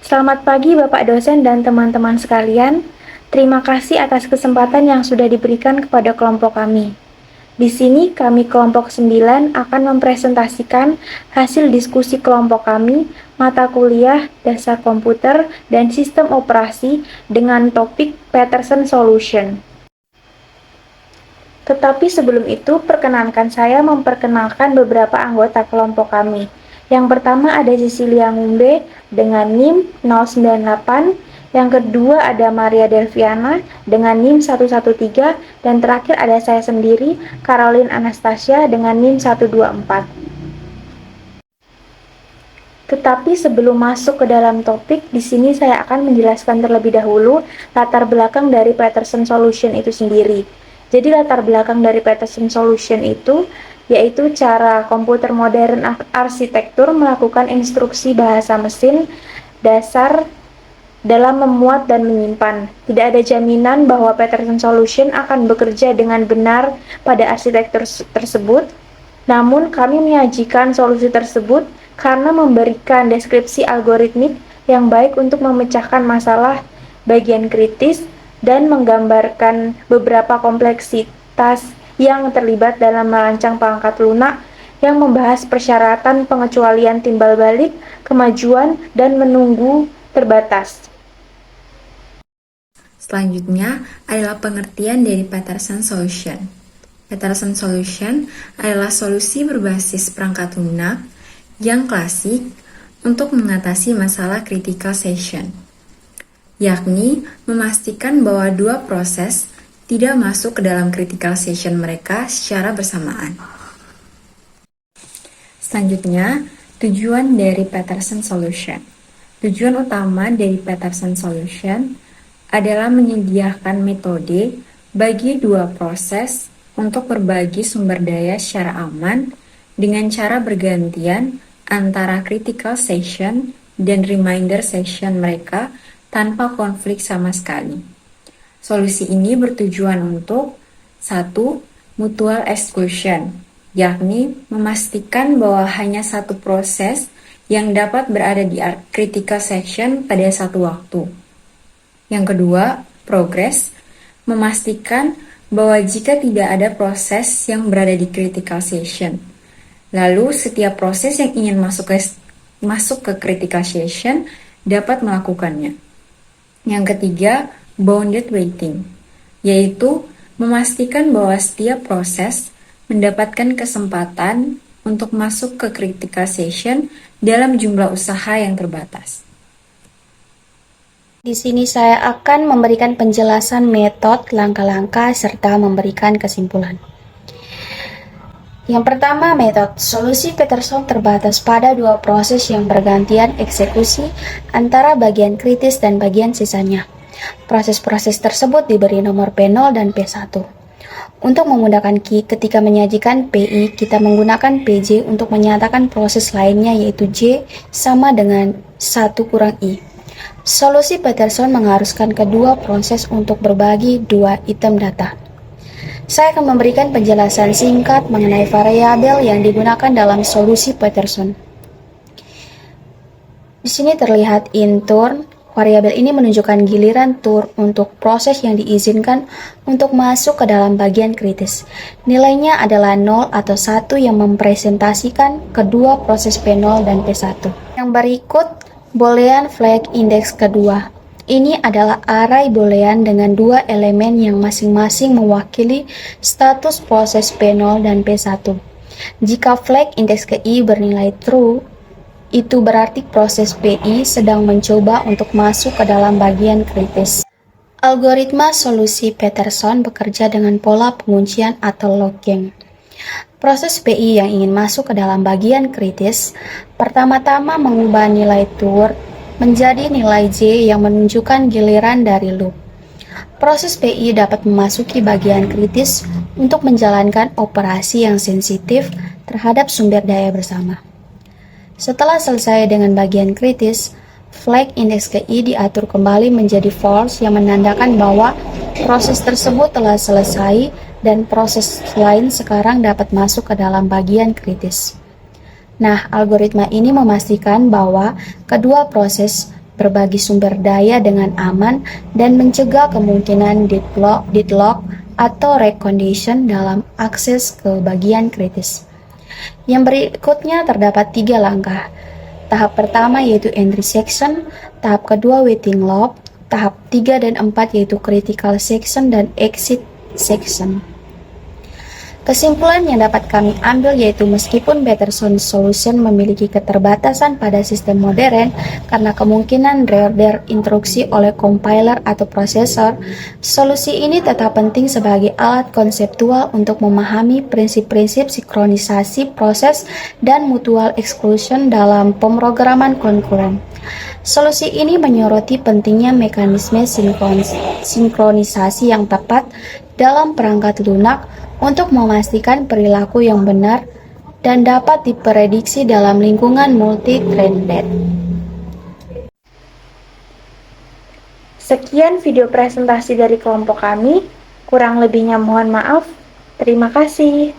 Selamat pagi Bapak dosen dan teman-teman sekalian. Terima kasih atas kesempatan yang sudah diberikan kepada kelompok kami. Di sini kami kelompok 9 akan mempresentasikan hasil diskusi kelompok kami, mata kuliah, dasar komputer, dan sistem operasi dengan topik Peterson Solution. Tetapi sebelum itu, perkenankan saya memperkenalkan beberapa anggota kelompok kami. Yang pertama ada Cecilia Ngumbe dengan NIM 098, yang kedua ada Maria Delviana dengan NIM 113, dan terakhir ada saya sendiri, Caroline Anastasia dengan NIM 124. Tetapi sebelum masuk ke dalam topik, di sini saya akan menjelaskan terlebih dahulu latar belakang dari Peterson Solution itu sendiri. Jadi latar belakang dari Peterson Solution itu yaitu cara komputer modern arsitektur melakukan instruksi bahasa mesin dasar dalam memuat dan menyimpan. Tidak ada jaminan bahwa Peterson Solution akan bekerja dengan benar pada arsitektur tersebut. Namun kami menyajikan solusi tersebut karena memberikan deskripsi algoritmik yang baik untuk memecahkan masalah bagian kritis dan menggambarkan beberapa kompleksitas yang terlibat dalam merancang perangkat lunak yang membahas persyaratan pengecualian timbal balik, kemajuan, dan menunggu terbatas. Selanjutnya adalah pengertian dari Peterson Solution. Peterson Solution adalah solusi berbasis perangkat lunak yang klasik untuk mengatasi masalah critical section, yakni memastikan bahwa dua proses tidak masuk ke dalam critical section mereka secara bersamaan. Selanjutnya, tujuan dari Peterson Solution. Tujuan utama dari Peterson Solution adalah menyediakan metode bagi dua proses untuk berbagi sumber daya secara aman dengan cara bergantian antara critical section dan remainder section mereka tanpa konflik sama sekali. Solusi ini bertujuan untuk 1. Mutual exclusion, yakni memastikan bahwa hanya satu proses yang dapat berada di critical section pada satu waktu. Yang kedua, progress, memastikan bahwa jika tidak ada proses yang berada di critical section, lalu setiap proses yang ingin masuk ke critical section dapat melakukannya. Yang ketiga, bounded waiting, yaitu memastikan bahwa setiap proses mendapatkan kesempatan untuk masuk ke critical section dalam jumlah usaha yang terbatas. Di sini saya akan memberikan penjelasan metode, langkah-langkah, serta memberikan kesimpulan. Yang pertama, metode solusi Peterson terbatas pada dua proses yang bergantian eksekusi antara bagian kritis dan bagian sisanya. Proses-proses tersebut diberi nomor P0 dan P1. Untuk memudahkan ketika menyajikan PI, kita menggunakan PJ untuk menyatakan proses lainnya yaitu J sama dengan 1 kurang I. Solusi Peterson mengharuskan kedua proses untuk berbagi dua item data. Saya akan memberikan penjelasan singkat mengenai variabel yang digunakan dalam solusi Peterson. Di sini terlihat in turn. Variabel ini menunjukkan giliran turn untuk proses yang diizinkan untuk masuk ke dalam bagian kritis. Nilainya adalah 0 atau 1 yang mempresentasikan kedua proses P0 dan P1. Yang berikut, boolean flag index kedua. Ini adalah array boolean dengan dua elemen yang masing-masing mewakili status proses P0 dan P1. Jika flag index ke I bernilai true, itu berarti proses PI sedang mencoba untuk masuk ke dalam bagian kritis. Algoritma solusi Peterson bekerja dengan pola penguncian atau locking. Proses PI yang ingin masuk ke dalam bagian kritis, pertama-tama mengubah nilai turn menjadi nilai J yang menunjukkan giliran dari loop. Proses PI dapat memasuki bagian kritis untuk menjalankan operasi yang sensitif terhadap sumber daya bersama. Setelah selesai dengan bagian kritis, flag index ke I diatur kembali menjadi false yang menandakan bahwa proses tersebut telah selesai dan proses lain sekarang dapat masuk ke dalam bagian kritis. Nah, algoritma ini memastikan bahwa kedua proses berbagi sumber daya dengan aman, dan mencegah kemungkinan deadlock atau recondition dalam akses ke bagian kritis. Yang berikutnya terdapat 3 langkah. Tahap pertama yaitu entry section, tahap kedua waiting loop, tahap 3 dan 4 yaitu critical section dan exit section. Kesimpulan yang dapat kami ambil yaitu meskipun Peterson Solution memiliki keterbatasan pada sistem modern karena kemungkinan reorder instruksi oleh compiler atau prosesor, solusi ini tetap penting sebagai alat konseptual untuk memahami prinsip-prinsip sinkronisasi proses dan mutual exclusion dalam pemrograman konkuren. Solusi ini menyoroti pentingnya mekanisme sinkronisasi yang tepat dalam perangkat lunak untuk memastikan perilaku yang benar dan dapat diprediksi dalam lingkungan multi-threaded. Sekian video presentasi dari kelompok kami, kurang lebihnya mohon maaf. Terima kasih.